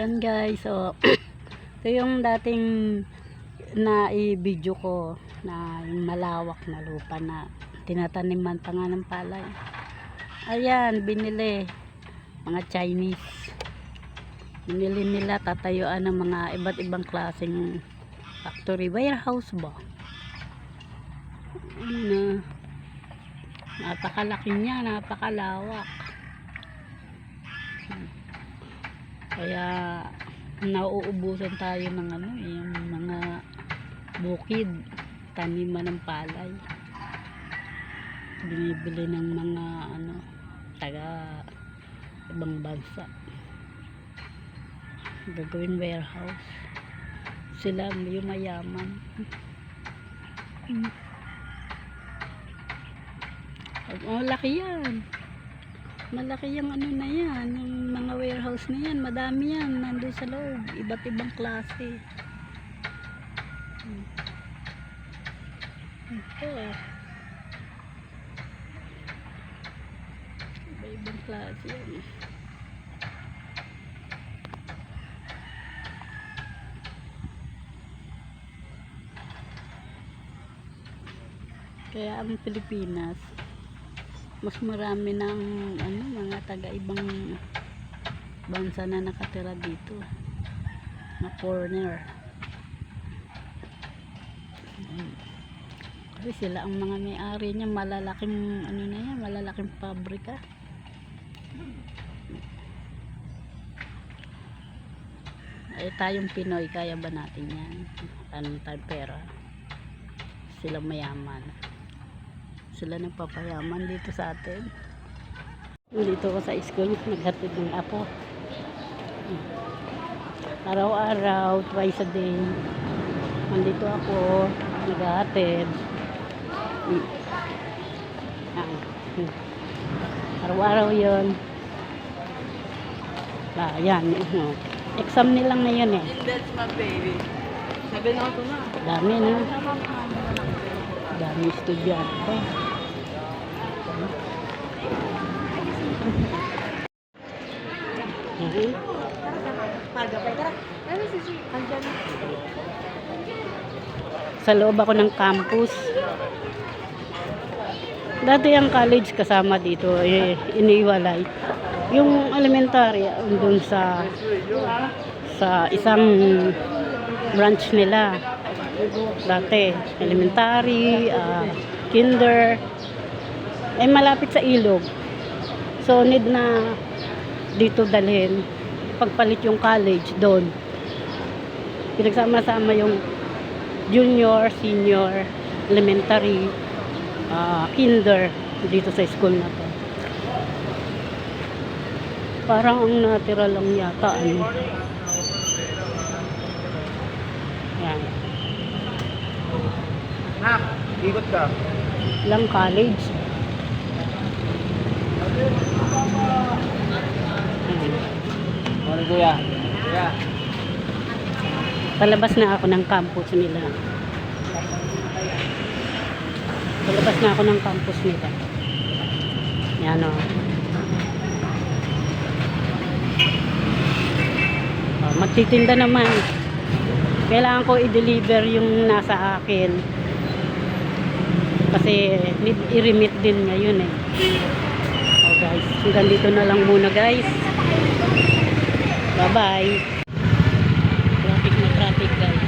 Ayan guys, so ito yung dating na i-video ko na yung malawak na lupa na tinataniman pa nga ng palay. Ayan, binili mga Chinese. Binili nila, tatayuan ng mga iba't ibang klaseng factory, warehouse ba? Napakalaki niya, napakalawak. Kaya nauubusan tayo ng yung mga bukid, taniman ng palay. Binibili ng mga taga ibang bansa. Gagawin warehouse. Sila yung mayaman. Malaki yan. Malaki yung na yan, yung mga warehouse na yan, madami yan nandun sa loob, iba't ibang klase. Ito iba-ibang klase yan. Kaya ang Pilipinas mas marami ng mga taga ibang bansa na nakatira dito na foreigner. Kasi sila ang mga may-ari niya, malalaking malalaking pabrika. Ay tayong Pinoy, kaya ba natin yan? Tayong pera, sila mayaman, sila nagpapayaman dito sa atin. Dito ko sa school, naghatid ng apo araw-araw, twice a day. Nandito ako naghatid araw-araw yun. Yan, exam nilang ngayon That's my baby. Sabi na ako na. Dami dami estudyante. Sa loob ako ng campus. Dati ang college kasama dito, iniwalay. Yung elementary doon sa isang branch nila. Dati elementary, kinder, malapit sa ilog. So need na dito dalhin, pagpalit yung college doon. Pinagsama-sama yung junior, senior, elementary, kinder dito sa school na to. Parang ang natira lang yata yan. Nak, ikot ka. Lang college. Ano kuya? Kuya. Palabas na ako ng campus nila. Palabas na ako ng campus nila. Yan o. Magtitinda naman. Kailangan ko i-deliver yung nasa akin. Kasi need i-remit din ngayon guys, hanggang dito na lang muna guys. Bye bye. Traffic na traffic guys.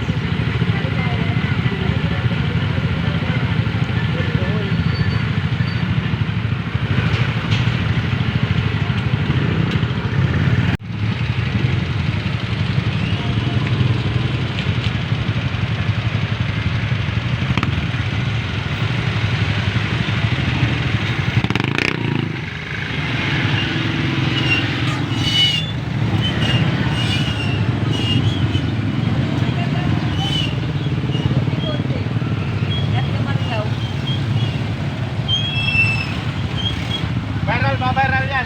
Viral yan.